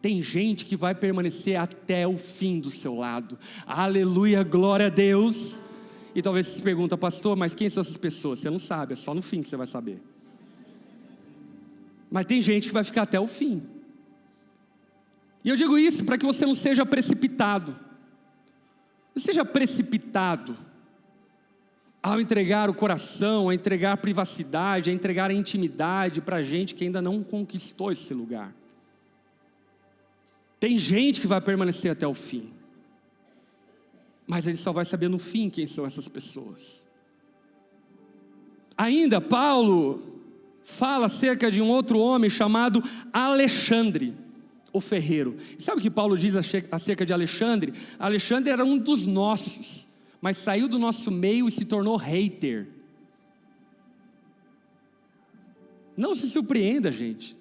[SPEAKER 1] Tem gente que vai permanecer até o fim do seu lado. Aleluia, glória a Deus. E talvez você se pergunta: pastor, mas quem são essas pessoas? Você não sabe, é só no fim que você vai saber. Mas tem gente que vai ficar até o fim. E eu digo isso para que você não seja precipitado. Não seja precipitado ao entregar o coração, a entregar a privacidade, a entregar a intimidade para gente que ainda não conquistou esse lugar. Tem gente que vai permanecer até o fim, mas ele só vai saber no fim quem são essas pessoas. Ainda Paulo fala acerca de um outro homem chamado Alexandre, o ferreiro. E sabe o que Paulo diz acerca de Alexandre? Alexandre era um dos nossos, mas saiu do nosso meio e se tornou hater. Não se surpreenda, gente.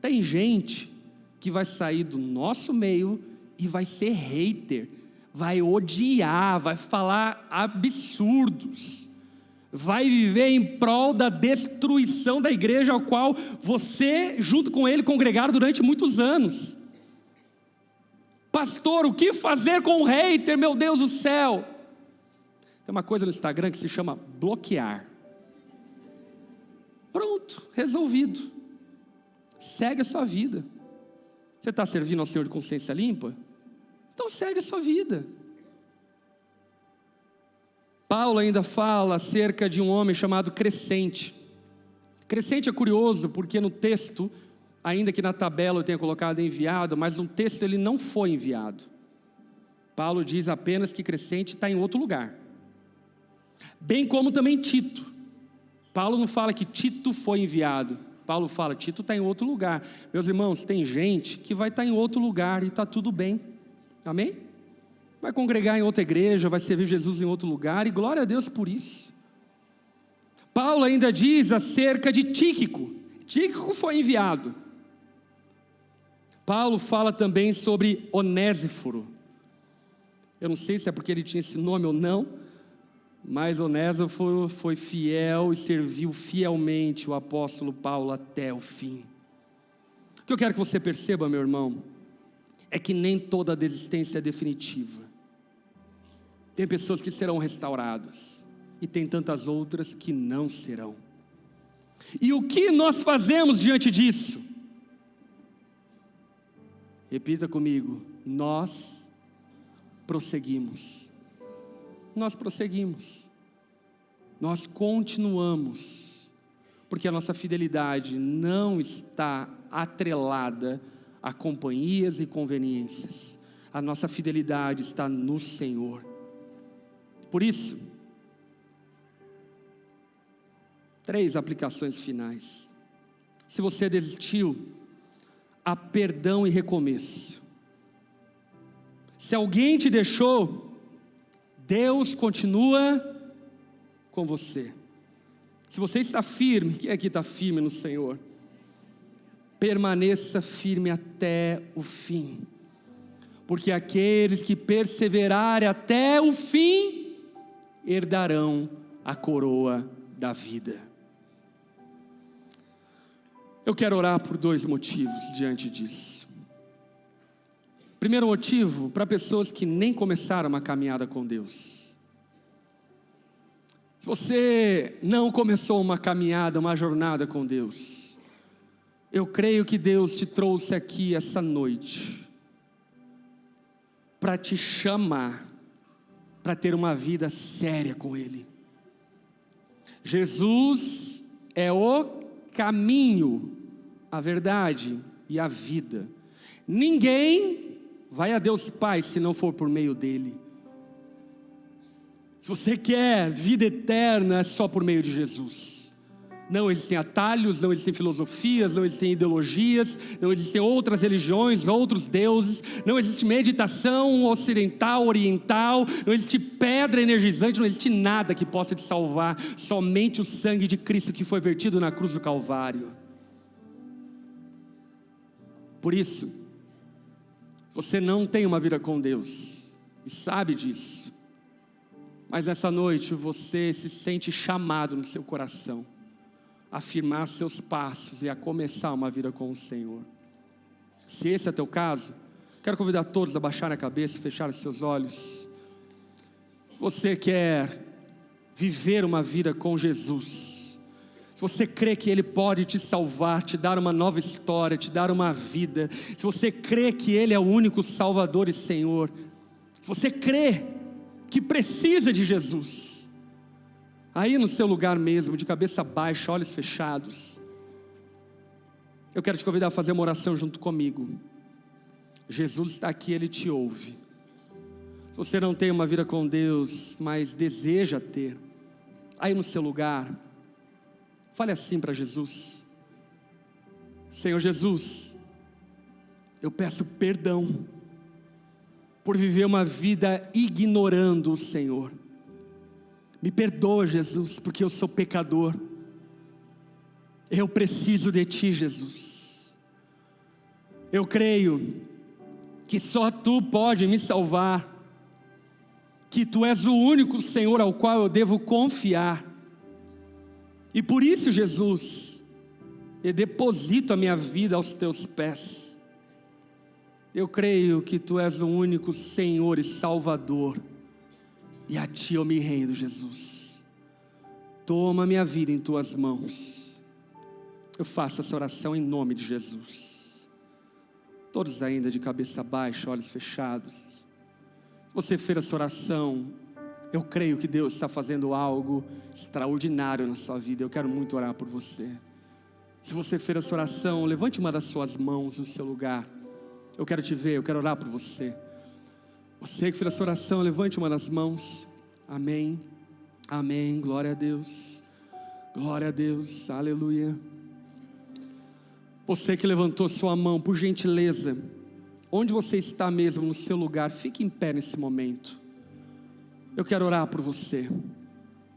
[SPEAKER 1] Tem gente que vai sair do nosso meio e vai ser hater, vai odiar, vai falar absurdos, vai viver em prol da destruição da igreja ao qual você, junto com ele, congregaram durante muitos anos. Pastor, o que fazer com o hater, meu Deus do céu? Tem uma coisa no Instagram que se chama bloquear. Pronto, resolvido. Segue a sua vida. Você está servindo ao Senhor de consciência limpa? Então segue a sua vida. Paulo ainda fala acerca de um homem chamado Crescente. Crescente é curioso porque no texto, ainda que na tabela eu tenha colocado enviado, mas no texto ele não foi enviado. Paulo diz apenas que Crescente está em outro lugar. Bem como também Tito. Paulo não fala que Tito foi enviado. Paulo fala, Tito está em outro lugar. Meus irmãos, tem gente que vai estar em outro lugar e está tudo bem. Amém? Vai congregar em outra igreja, vai servir Jesus em outro lugar, e glória a Deus por isso. Paulo ainda diz acerca de Tíquico. Tíquico foi enviado. Paulo fala também sobre Onésiforo. Eu não sei se é porque ele tinha esse nome ou não, mas Onésiforo foi fiel e serviu fielmente o apóstolo Paulo até o fim. O que eu quero que você perceba, meu irmão, é que nem toda desistência é definitiva. Tem pessoas que serão restauradas, e tem tantas outras que não serão. E o que nós fazemos diante disso? Repita comigo: nós prosseguimos. Nós prosseguimos. Nós continuamos. Porque a nossa fidelidade não está atrelada a companhias e conveniências. A nossa fidelidade está no Senhor. Por isso, 3 aplicações finais. Se você desistiu, há perdão e recomeço. Se alguém te deixou, Deus continua com você. Se você está firme, quem aqui está firme no Senhor? Permaneça firme até o fim, porque aqueles que perseverarem até o fim, herdarão a coroa da vida. Eu quero orar por 2 motivos diante disso. Primeiro motivo, para pessoas que nem começaram uma caminhada com Deus. Se você não começou uma caminhada, uma jornada com Deus, eu creio que Deus te trouxe aqui essa noite para te chamar para ter uma vida séria com Ele. Jesus é o caminho, a verdade e a vida. Ninguém vai a Deus Pai se não for por meio dele. Se você quer vida eterna, é só por meio de Jesus. Não existem atalhos, não existem filosofias, não existem ideologias, não existem outras religiões, outros deuses, não existe meditação ocidental, oriental, não existe pedra energizante, não existe nada que possa te salvar, somente o sangue de Cristo que foi vertido na cruz do Calvário. Por isso, você não tem uma vida com Deus, e sabe disso, mas nessa noite você se sente chamado no seu coração a firmar seus passos e a começar uma vida com o Senhor. Se esse é teu caso, quero convidar todos a baixarem a cabeça e fecharem seus olhos. Você quer viver uma vida com Jesus, se você crê que Ele pode te salvar, te dar uma nova história, te dar uma vida, se você crê que Ele é o único Salvador e Senhor, se você crê que precisa de Jesus, aí no seu lugar mesmo, de cabeça baixa, olhos fechados, eu quero te convidar a fazer uma oração junto comigo. Jesus está aqui, Ele te ouve. Se você não tem uma vida com Deus, mas deseja ter, aí no seu lugar, fale assim para Jesus: Senhor Jesus, eu peço perdão por viver uma vida ignorando o Senhor. Me perdoa, Jesus, porque eu sou pecador. Eu preciso de Ti, Jesus. Eu creio que só Tu pode me salvar, que Tu és o único Senhor ao qual eu devo confiar. E por isso, Jesus, eu deposito a minha vida aos Teus pés. Eu creio que Tu és o único Senhor e Salvador, e a Ti eu me rendo, Jesus. Toma minha vida em Tuas mãos. Eu faço essa oração em nome de Jesus. Todos ainda de cabeça baixa, olhos fechados. Se você fez essa oração, eu creio que Deus está fazendo algo extraordinário na sua vida. Eu quero muito orar por você. Se você fez essa oração, levante uma das suas mãos no seu lugar. Eu quero te ver, eu quero orar por você. Você que fez essa oração, levante uma das mãos. Amém, amém, glória a Deus, aleluia. Você que levantou sua mão, por gentileza, onde você está mesmo no seu lugar, fique em pé nesse momento. Eu quero orar por você.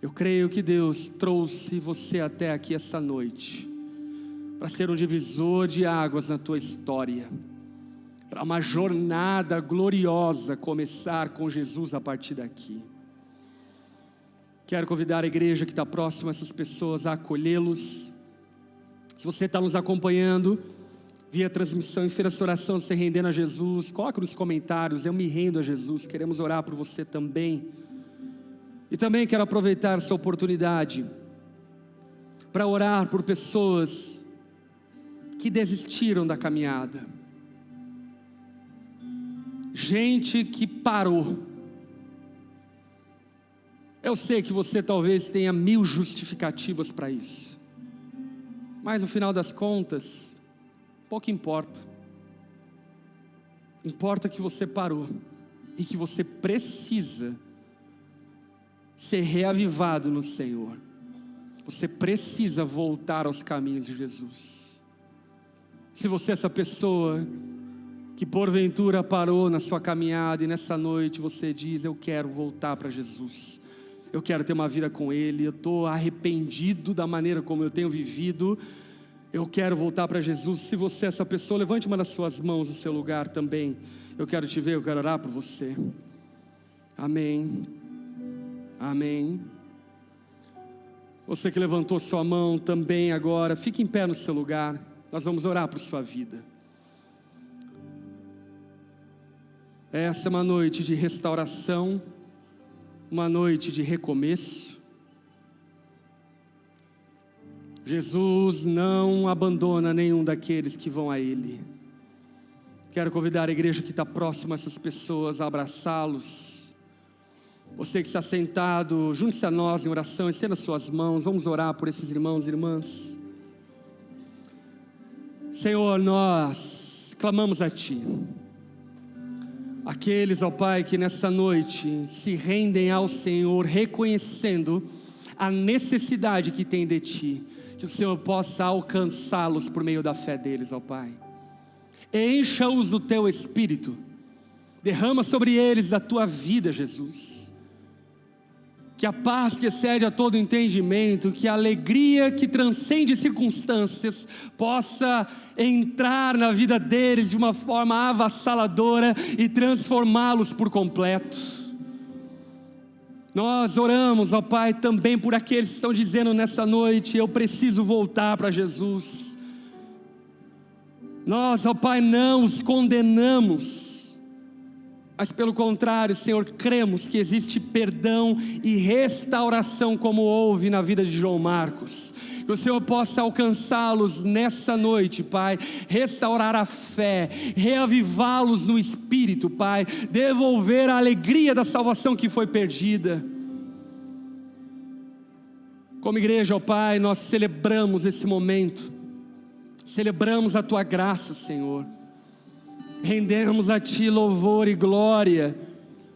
[SPEAKER 1] Eu creio que Deus trouxe você até aqui essa noite para ser um divisor de águas na tua história, para uma jornada gloriosa começar com Jesus a partir daqui. Quero convidar a igreja que está próxima a essas pessoas a acolhê-los. Se você está nos acompanhando via transmissão e fez essa oração se rendendo a Jesus, coloque nos comentários: eu me rendo a Jesus. Queremos orar por você também. E também quero aproveitar essa oportunidade para orar por pessoas que desistiram da caminhada, gente que parou. Eu sei que você talvez tenha 1000 justificativas para isso, mas no final das contas, pouco importa. Importa que você parou e que você precisa ser reavivado no Senhor. Você precisa voltar aos caminhos de Jesus. Se você é essa pessoa que porventura parou na sua caminhada e nessa noite você diz: eu quero voltar para Jesus, eu quero ter uma vida com Ele, eu estou arrependido da maneira como eu tenho vivido, eu quero voltar para Jesus. Se você é essa pessoa, levante uma das suas mãos no seu lugar também. Eu quero te ver, eu quero orar por você. Amém. Amém. Você que levantou sua mão também agora, fique em pé no seu lugar. Nós vamos orar por sua vida. Essa é uma noite de restauração, uma noite de recomeço. Jesus não abandona nenhum daqueles que vão a Ele. Quero convidar a igreja que está próxima a essas pessoas a abraçá-los. Você que está sentado, junte-se a nós em oração, estenda as suas mãos, vamos orar por esses irmãos e irmãs. Senhor, nós clamamos a Ti. Aqueles, ó Pai, que nessa noite se rendem ao Senhor, reconhecendo a necessidade que tem de Ti, que o Senhor possa alcançá-los por meio da fé deles, ó Pai. Encha-os do Teu Espírito, derrama sobre eles da Tua vida, Jesus. Que a paz que excede a todo entendimento, que a alegria que transcende circunstâncias possa entrar na vida deles de uma forma avassaladora e transformá-los por completo. Nós oramos, ó Pai, também por aqueles que estão dizendo nessa noite: eu preciso voltar para Jesus. Nós, ó Pai, não os condenamos, mas pelo contrário, Senhor, cremos que existe perdão e restauração, como houve na vida de João Marcos. Que o Senhor possa alcançá-los nessa noite, Pai, restaurar a fé, reavivá-los no Espírito, Pai, devolver a alegria da salvação que foi perdida. Como igreja, ó Pai, nós celebramos esse momento, celebramos a Tua graça, Senhor. Rendemos a Ti louvor e glória,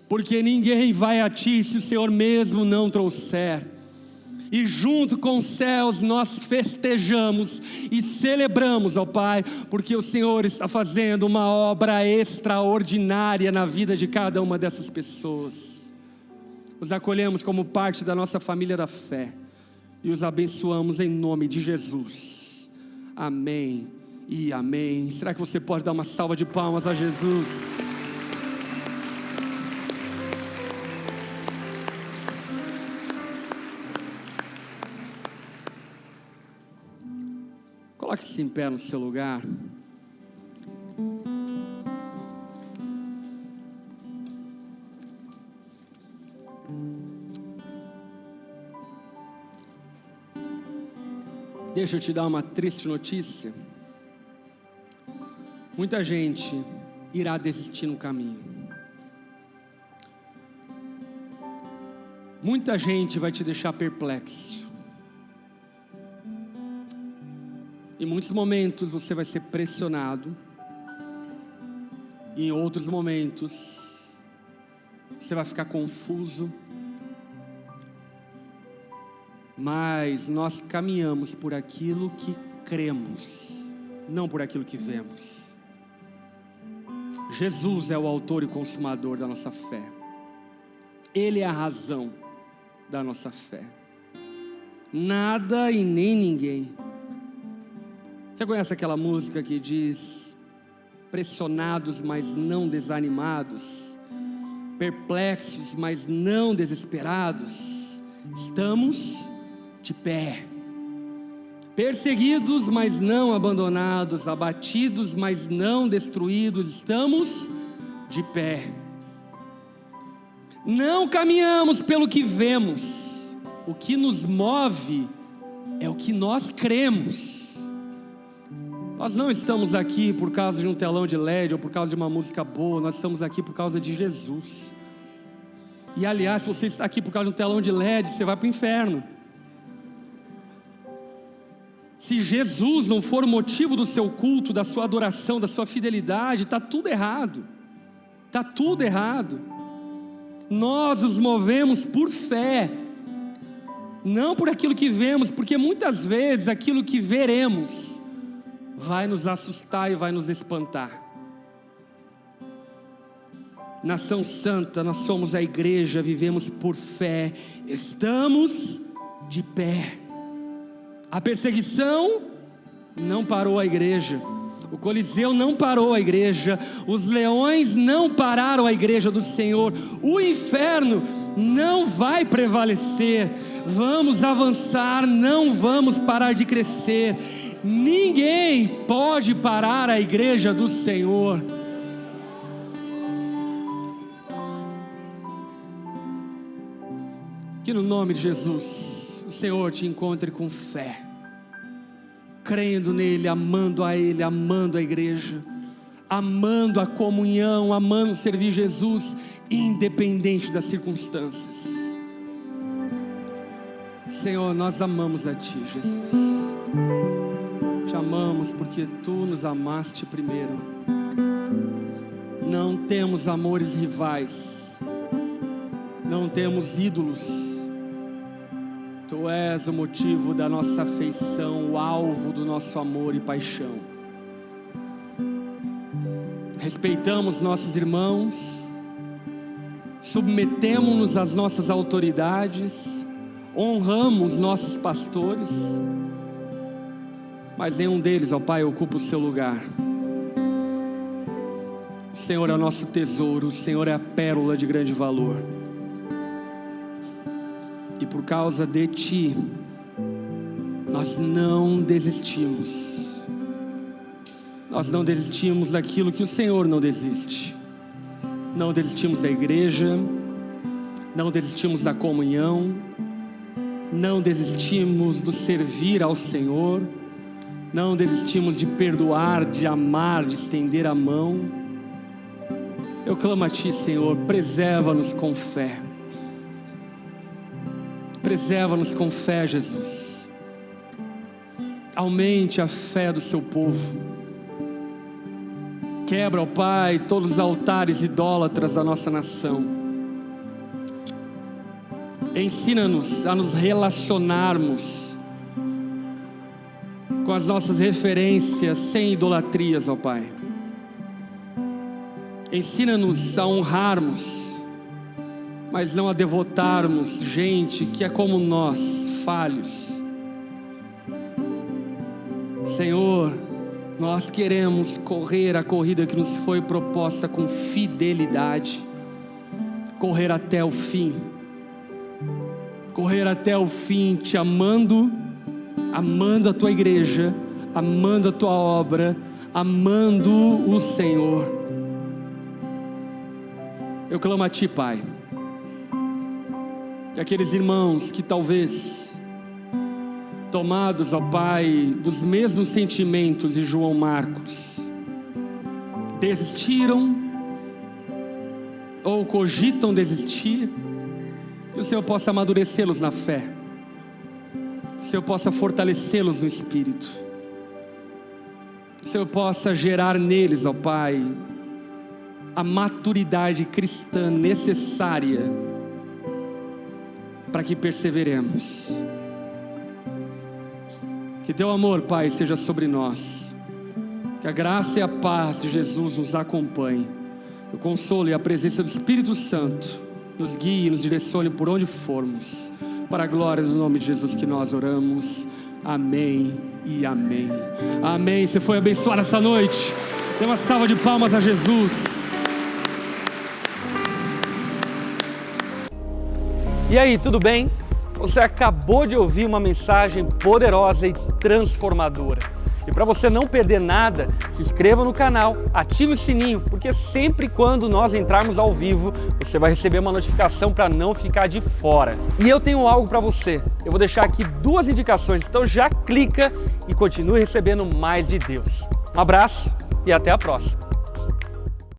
[SPEAKER 1] porque ninguém vai a Ti se o Senhor mesmo não trouxer. E junto com os céus nós festejamos e celebramos, ó Pai, porque o Senhor está fazendo uma obra extraordinária na vida de cada uma dessas pessoas. Os acolhemos como parte da nossa família da fé e os abençoamos em nome de Jesus. Amém e amém. Será que você pode dar uma salva de palmas a Jesus? Coloque-se em pé no seu lugar. Deixa eu te dar uma triste notícia. Muita gente irá desistir no caminho. Muita gente vai te deixar perplexo. Em muitos momentos você vai ser pressionado. E em outros momentos você vai ficar confuso. Mas nós caminhamos por aquilo que cremos, não por aquilo que vemos. Jesus é o autor e consumador da nossa fé. Ele é a razão da nossa fé. Nada e nem ninguém. Você conhece aquela música que diz: pressionados, mas não desanimados, perplexos, mas não desesperados, estamos de pé, Perseguidos, mas não abandonados, abatidos, mas não destruídos, estamos de pé. Não caminhamos pelo que vemos, o que nos move é o que nós cremos. Nós não estamos aqui por causa de um telão de LED ou por causa de uma música boa, nós estamos aqui por causa de Jesus. E aliás, se você está aqui por causa de um telão de LED, você vai para o inferno. Se Jesus não for o motivo do seu culto, da sua adoração, da sua fidelidade, está tudo errado. Está tudo errado. Nós nos movemos por fé, não por aquilo que vemos, porque muitas vezes aquilo que veremos vai nos assustar e vai nos espantar. Nação santa, nós somos a igreja, vivemos por fé, estamos de pé. A perseguição não parou a igreja, o Coliseu não parou a igreja, os leões não pararam a igreja do Senhor, o inferno não vai prevalecer. Vamos avançar, não vamos parar de crescer. Ninguém pode parar a igreja do Senhor. Que no nome de Jesus o Senhor te encontre com fé, crendo nele, amando a ele, amando a igreja, amando a comunhão, amando servir Jesus, independente das circunstâncias. Senhor, nós amamos a ti, Jesus. Te amamos porque tu nos amaste primeiro. Não temos amores rivais, não temos ídolos. Tu és o motivo da nossa afeição, o alvo do nosso amor e paixão. Respeitamos nossos irmãos, submetemos-nos às nossas autoridades, honramos nossos pastores, mas nenhum deles, ó Pai, ocupa o seu lugar. O Senhor é o nosso tesouro, o Senhor é a pérola de grande valor. E por causa de ti, nós não desistimos. Nós não desistimos daquilo que o Senhor não desiste. Não desistimos da igreja, não desistimos da comunhão, não desistimos do servir ao Senhor, não desistimos de perdoar, de amar, de estender a mão. Eu clamo a ti, Senhor, preserva-nos com fé. Preserva-nos com fé, Jesus. Aumente a fé do seu povo. Quebra, ó Pai, todos os altares idólatras da nossa nação. Ensina-nos a nos relacionarmos com as nossas referências sem idolatrias, ó Pai. Ensina-nos a honrarmos, mas não a devotarmos gente que é como nós, falhos. Senhor, nós queremos correr a corrida que nos foi proposta com fidelidade, correr até o fim, te amando, amando a tua igreja, amando a tua obra, amando o Senhor. Eu clamo a ti, Pai, que aqueles irmãos que talvez, tomados, ó Pai, dos mesmos sentimentos de João Marcos, desistiram ou cogitam desistir, que o Senhor possa amadurecê-los na fé, que o Senhor possa fortalecê-los no Espírito, que o Senhor possa gerar neles, ó Pai, a maturidade cristã necessária para que perseveremos. Que teu amor, Pai, seja sobre nós, que a graça e a paz de Jesus nos acompanhe, que o consolo e a presença do Espírito Santo nos guie e nos direcione por onde formos, para a glória do nome de Jesus que nós oramos. Amém e amém. Amém. Você foi abençoado essa noite? Dê uma salva de palmas a Jesus.
[SPEAKER 2] E aí, tudo bem?
[SPEAKER 1] Você acabou de ouvir uma mensagem poderosa e transformadora. E para você não perder nada, se inscreva no canal, ative o sininho, porque sempre quando nós entrarmos ao vivo, você vai receber uma notificação para não ficar de fora. E eu tenho algo para você. Eu vou deixar aqui 2 indicações, então já clica e continue recebendo mais de Deus. Um abraço e até a próxima.